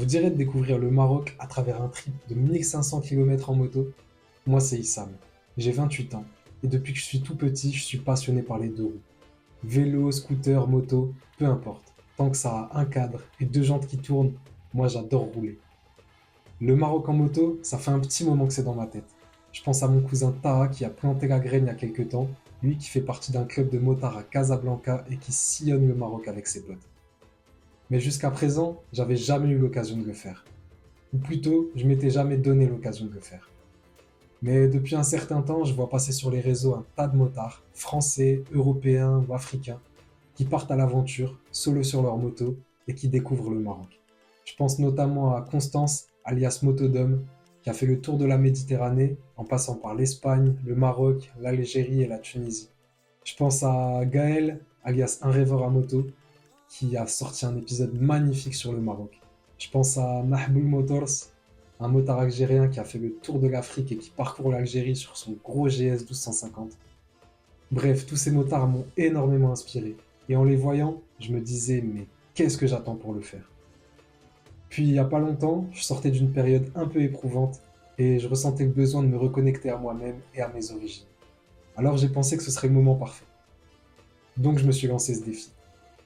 vous dirait de découvrir le Maroc à travers un trip de 1500 km en moto? Moi, c'est Issam. J'ai 28 ans et depuis que je suis tout petit, je suis passionné par les deux roues. Vélo, scooter, moto, peu importe. Tant que ça a un cadre et deux jantes qui tournent, moi j'adore rouler. Le Maroc en moto, ça fait un petit moment que c'est dans ma tête. Je pense à mon cousin Taha qui a planté la graine il y a quelques temps, lui qui fait partie d'un club de motards à Casablanca et qui sillonne le Maroc avec ses potes. Mais jusqu'à présent, j'avais jamais eu l'occasion de le faire. Ou plutôt, je m'étais jamais donné l'occasion de le faire. Mais depuis un certain temps, je vois passer sur les réseaux un tas de motards, français, européens ou africains, qui partent à l'aventure, solo sur leur moto, et qui découvrent le Maroc. Je pense notamment à Constance, alias Motodome, qui a fait le tour de la Méditerranée en passant par l'Espagne, le Maroc, l'Algérie et la Tunisie. Je pense à Gaël, alias Un rêveur à moto, qui a sorti un épisode magnifique sur le Maroc. Je pense à Mahmoud Motors, un motard algérien qui a fait le tour de l'Afrique et qui parcourt l'Algérie sur son gros GS 1250. Bref, tous ces motards m'ont énormément inspiré. Et en les voyant, je me disais, mais qu'est-ce que j'attends pour le faire? Puis, il n'y a pas longtemps, je sortais d'une période un peu éprouvante et je ressentais le besoin de me reconnecter à moi-même et à mes origines. Alors j'ai pensé que ce serait le moment parfait. Donc je me suis lancé ce défi.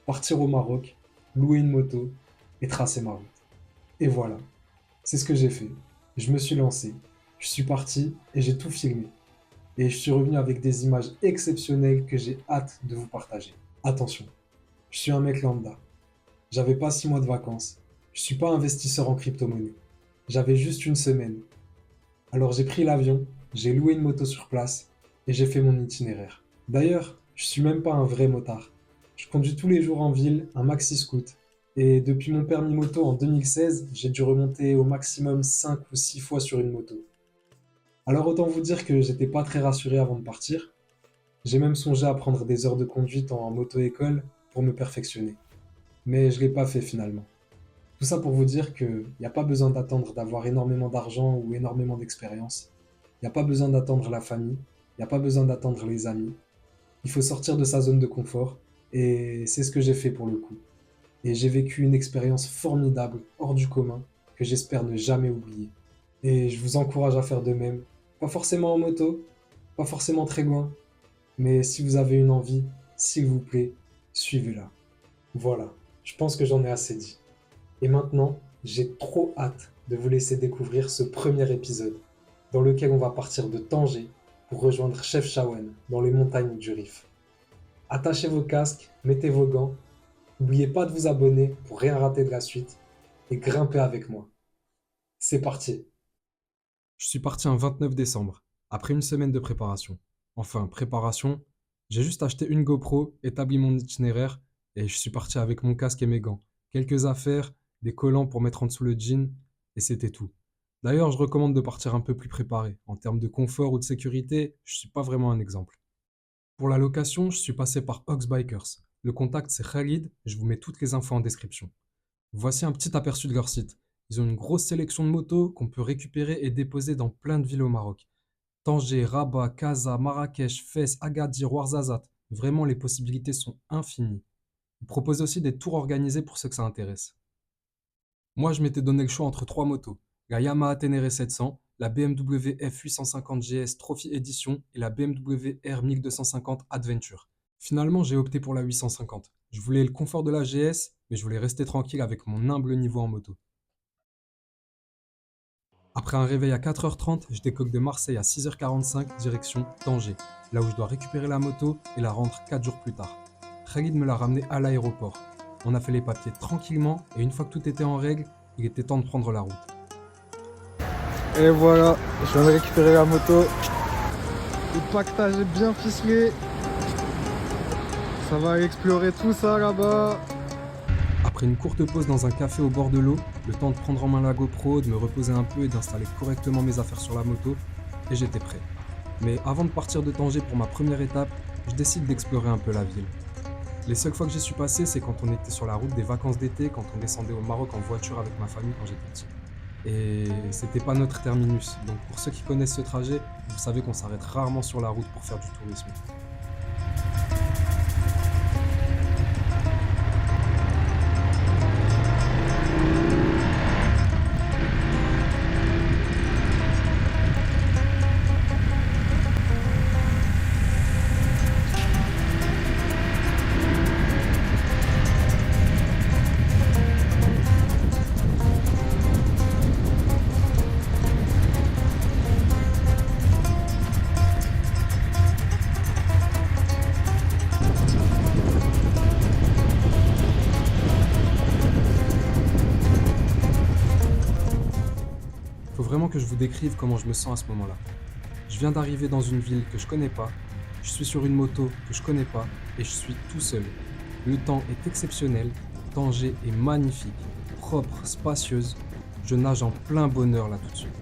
Partir au Maroc, louer une moto et tracer ma route. Et voilà, c'est ce que j'ai fait. Je me suis lancé, je suis parti et j'ai tout filmé. Et je suis revenu avec des images exceptionnelles que j'ai hâte de vous partager. Attention, je suis un mec lambda. J'avais pas 6 mois de vacances. Je suis pas investisseur en crypto-monnaie. J'avais juste une semaine. Alors j'ai pris l'avion, j'ai loué une moto sur place et j'ai fait mon itinéraire. D'ailleurs, je suis même pas un vrai motard. Je conduis tous les jours en ville un maxi scoot. Et depuis mon permis moto en 2016, j'ai dû remonter au maximum 5 ou 6 fois sur une moto. Alors autant vous dire que j'étais pas très rassuré avant de partir. J'ai même songé à prendre des heures de conduite en moto-école pour me perfectionner. Mais je l'ai pas fait finalement. Tout ça pour vous dire qu'il n'y a pas besoin d'attendre d'avoir énormément d'argent ou énormément d'expérience. Il n'y a pas besoin d'attendre la famille. Il n'y a pas besoin d'attendre les amis. Il faut sortir de sa zone de confort. Et c'est ce que j'ai fait pour le coup. Et j'ai vécu une expérience formidable, hors du commun, que j'espère ne jamais oublier. Et je vous encourage à faire de même. Pas forcément en moto, pas forcément très loin, mais si vous avez une envie, s'il vous plaît, suivez-la. Voilà, je pense que j'en ai assez dit. Et maintenant, j'ai trop hâte de vous laisser découvrir ce premier épisode, dans lequel on va partir de Tanger pour rejoindre Chefchaouen, dans les montagnes du Rif. Attachez vos casques, mettez vos gants, n'oubliez pas de vous abonner pour rien rater de la suite, et grimpez avec moi. C'est parti! Je suis parti un 29 décembre, après une semaine de préparation. Enfin, préparation, j'ai juste acheté une GoPro, établi mon itinéraire, et je suis parti avec mon casque et mes gants. Quelques affaires, des collants pour mettre en dessous le jean, et c'était tout. D'ailleurs, je recommande de partir un peu plus préparé. En termes de confort ou de sécurité, je suis pas vraiment un exemple. Pour la location, je suis passé par Ox Bikers. Le contact, c'est Khalid, je vous mets toutes les infos en description. Voici un petit aperçu de leur site. Ils ont une grosse sélection de motos qu'on peut récupérer et déposer dans plein de villes au Maroc. Tanger, Rabat, Casa, Marrakech, Fès, Agadir, Ouarzazate. Vraiment, les possibilités sont infinies. Ils proposent aussi des tours organisés pour ceux que ça intéresse. Moi, je m'étais donné le choix entre trois motos. La Yamaha Ténéré 700, la BMW F850 GS Trophy Edition et la BMW R 1250 Adventure. Finalement, j'ai opté pour la 850. Je voulais le confort de la GS, mais je voulais rester tranquille avec mon humble niveau en moto. Après un réveil à 4h30, je décolle de Marseille à 6h45, direction Tanger, là où je dois récupérer la moto et la rendre 4 jours plus tard. Khalid me l'a ramené à l'aéroport. On a fait les papiers tranquillement et une fois que tout était en règle, il était temps de prendre la route. Et voilà, je viens de récupérer la moto. Le pactage est bien ficelé. Ça va aller explorer tout ça là-bas. Après une courte pause dans un café au bord de l'eau, le temps de prendre en main la GoPro, de me reposer un peu et d'installer correctement mes affaires sur la moto, et j'étais prêt. Mais avant de partir de Tanger pour ma première étape, je décide d'explorer un peu la ville. Les seules fois que j'y suis passé, c'est quand on était sur la route des vacances d'été, quand on descendait au Maroc en voiture avec ma famille quand j'étais petit. Et c'était pas notre terminus, donc pour ceux qui connaissent ce trajet, vous savez qu'on s'arrête rarement sur la route pour faire du tourisme. que je vous décrive comment je me sens à ce moment-là. Je viens d'arriver dans une ville que je connais pas, je suis sur une moto que je connais pas et je suis tout seul. Le temps est exceptionnel, Tanger est magnifique, propre, spacieuse. Je nage en plein bonheur là tout de suite.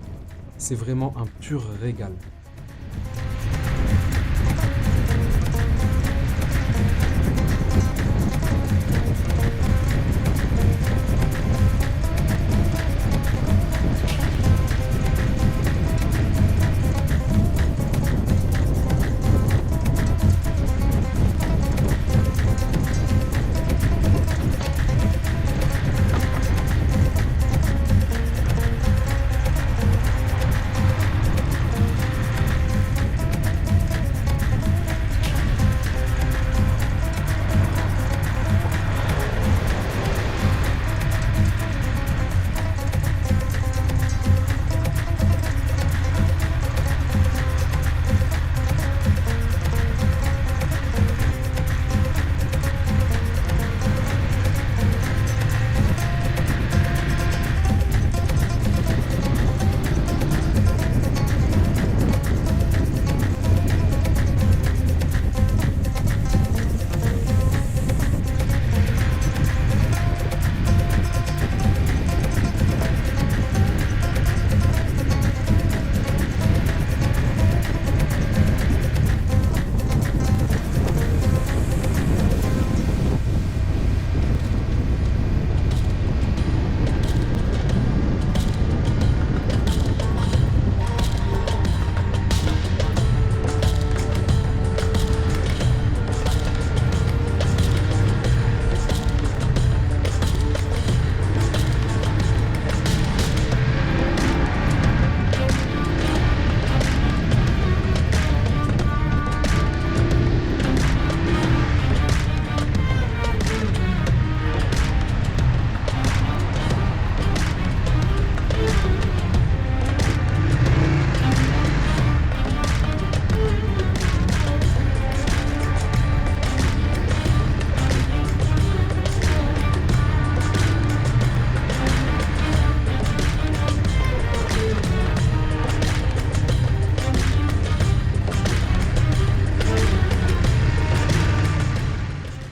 C'est vraiment un pur régal.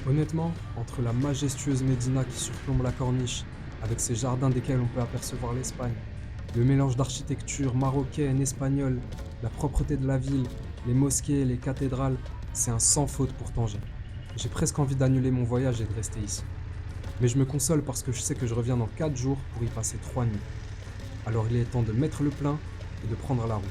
Honnêtement, entre la majestueuse Médina qui surplombe la corniche, avec ses jardins desquels on peut apercevoir l'Espagne, le mélange d'architecture marocaine, espagnole, la propreté de la ville, les mosquées, les cathédrales, c'est un sans faute pour Tanger. J'ai presque envie d'annuler mon voyage et de rester ici. Mais je me console parce que je sais que je reviens dans 4 jours pour y passer 3 nuits. Alors il est temps de mettre le plein et de prendre la route.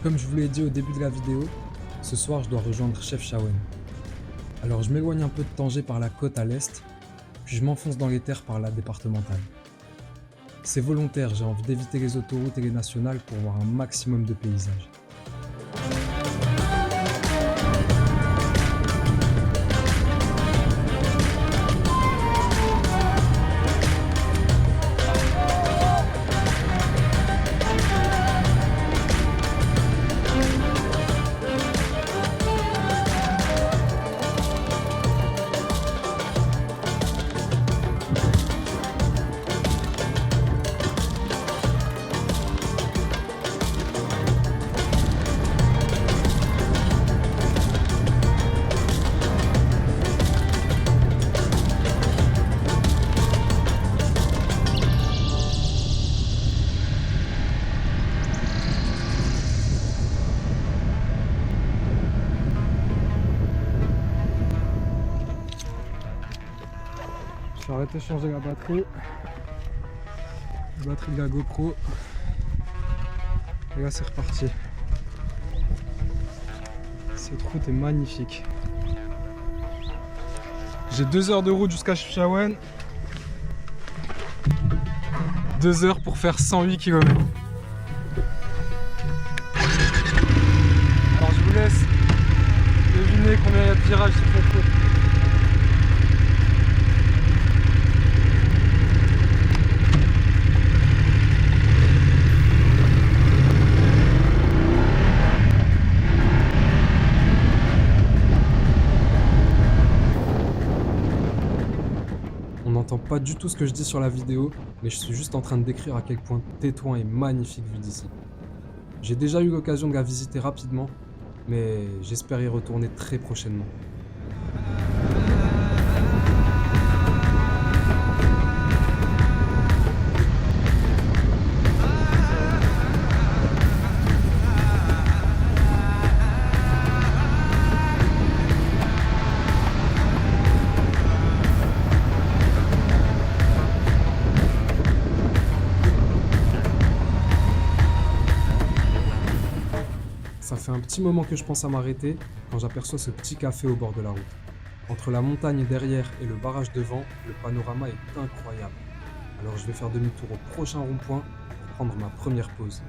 Comme je vous l'ai dit au début de la vidéo, ce soir je dois rejoindre Chefchaouen. Alors je m'éloigne un peu de Tanger par la côte à l'est, puis je m'enfonce dans les terres par la départementale. C'est volontaire, j'ai envie d'éviter les autoroutes et les nationales pour voir un maximum de paysages. J'ai arrêté de changer la batterie de la GoPro et là c'est reparti. Cette route est magnifique. J'ai 2 heures de route jusqu'à Chefchaouen, 2 heures pour faire 108 km. Alors je vous laisse deviner combien il y a de virages sur cette route. regarde pas du tout ce que je dis sur la vidéo, mais je suis juste en train de décrire à quel point Tétouan est magnifique vu d'ici. J'ai déjà eu l'occasion de la visiter rapidement, mais j'espère y retourner très prochainement. Ça fait un petit moment que je pense à m'arrêter quand j'aperçois ce petit café au bord de la route. Entre la montagne derrière et le barrage devant, le panorama est incroyable. Alors je vais faire demi-tour au prochain rond-point pour prendre ma première pause.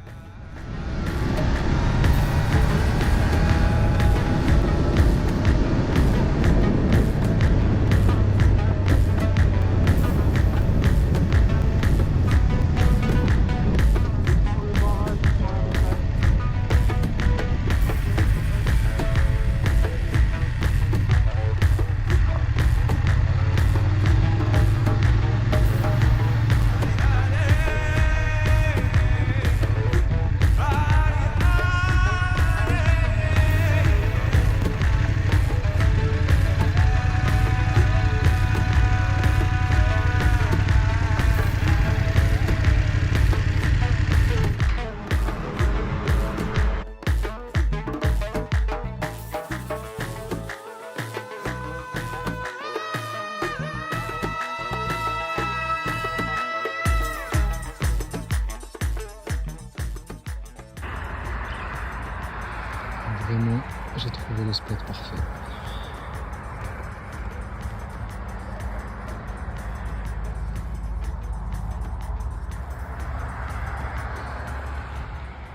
Vraiment, j'ai trouvé le spot parfait.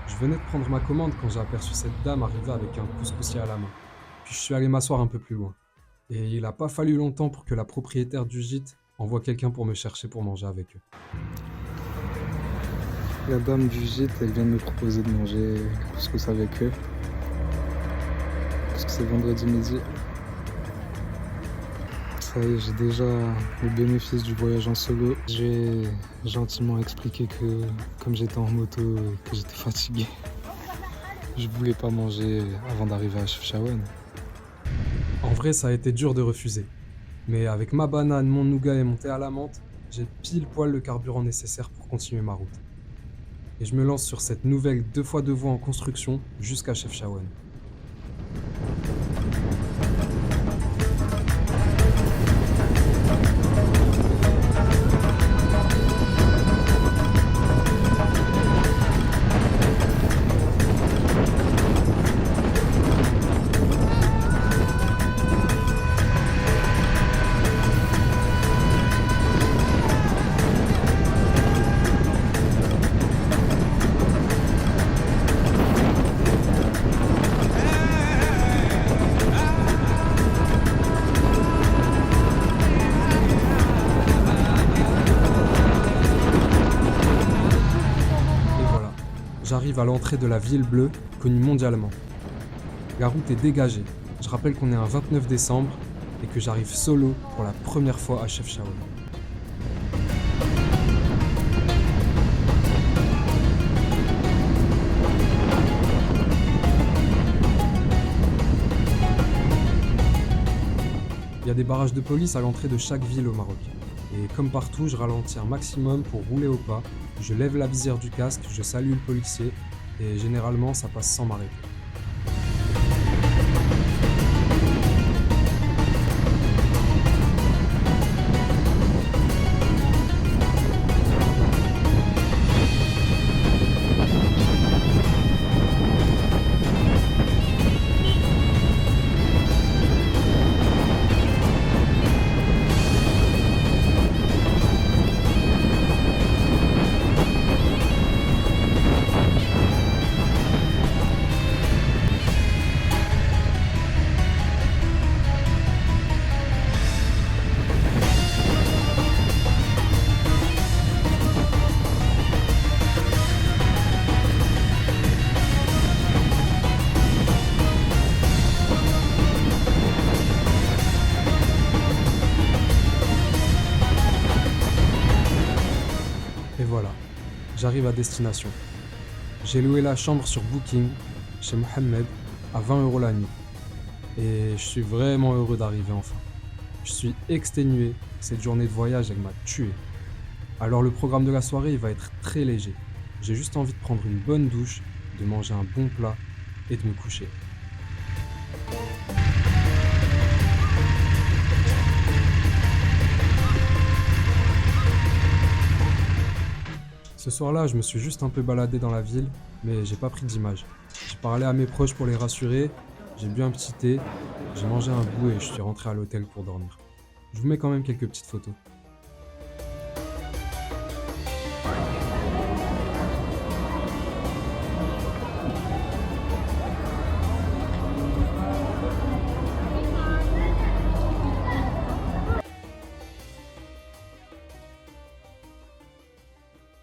Je venais de prendre ma commande quand j'ai aperçu cette dame arriver avec un couscoussier à la main. Puis je suis allé m'asseoir un peu plus loin. Et il n'a pas fallu longtemps pour que la propriétaire du gîte envoie quelqu'un pour me chercher pour manger avec eux. La dame du gîte, elle vient de me proposer de manger le couscous avec eux. Parce que c'est vendredi midi. Ça y est, j'ai déjà le bénéfice du voyage en solo. J'ai gentiment expliqué que comme j'étais en moto et que j'étais fatigué, je voulais pas manger avant d'arriver à Chefchaouen. En vrai, ça a été dur de refuser. Mais avec ma banane, mon nougat et mon thé à la menthe, j'ai pile poil le carburant nécessaire pour continuer ma route. Et je me lance sur cette nouvelle 2x2 voies en construction jusqu'à Chefchaouen. J'arrive à l'entrée de la ville bleue, connue mondialement. La route est dégagée. Je rappelle qu'on est un 29 décembre et que j'arrive solo pour la première fois à Chefchaouen. Il y a des barrages de police à l'entrée de chaque ville au Maroc. Et comme partout, je ralentis un maximum pour rouler au pas. Je lève la visière du casque, je salue le policier et généralement ça passe sans m'arrêter. j'arrive à destination. J'ai loué la chambre sur Booking, chez Mohamed, à 20 € la nuit. Et je suis vraiment heureux d'arriver enfin. Je suis exténué, cette journée de voyage, elle m'a tué. Alors le programme de la soirée, il va être très léger. J'ai juste envie de prendre une bonne douche, de manger un bon plat et de me coucher. Ce soir-là, je me suis juste un peu baladé dans la ville, mais j'ai pas pris d'images. J'ai parlé à mes proches pour les rassurer, j'ai bu un petit thé, j'ai mangé un bout et je suis rentré à l'hôtel pour dormir. Je vous mets quand même quelques petites photos.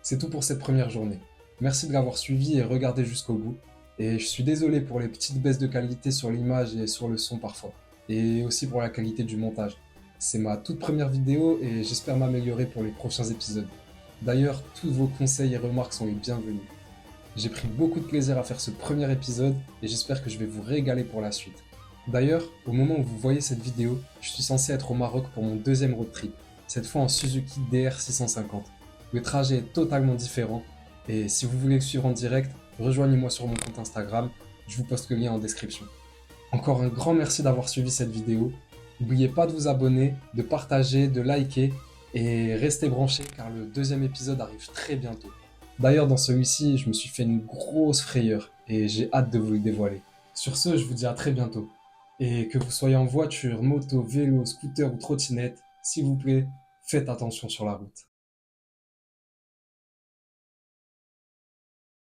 C'est tout pour cette première journée. Merci de l'avoir suivi et regardé jusqu'au bout. Et je suis désolé pour les petites baisses de qualité sur l'image et sur le son parfois. Et aussi pour la qualité du montage. C'est ma toute première vidéo et j'espère m'améliorer pour les prochains épisodes. D'ailleurs, tous vos conseils et remarques sont les bienvenus. J'ai pris beaucoup de plaisir à faire ce premier épisode et j'espère que je vais vous régaler pour la suite. D'ailleurs, au moment où vous voyez cette vidéo, je suis censé être au Maroc pour mon deuxième road trip, cette fois en Suzuki DR650. Le trajet est totalement différent et si vous voulez le suivre en direct, rejoignez-moi sur mon compte Instagram, je vous poste le lien en description. Encore un grand merci d'avoir suivi cette vidéo. N'oubliez pas de vous abonner, de partager, de liker et restez branchés car le deuxième épisode arrive très bientôt. D'ailleurs, dans celui-ci, je me suis fait une grosse frayeur et j'ai hâte de vous le dévoiler. Sur ce, je vous dis à très bientôt. Et que vous soyez en voiture, moto, vélo, scooter ou trottinette, s'il vous plaît, faites attention sur la route.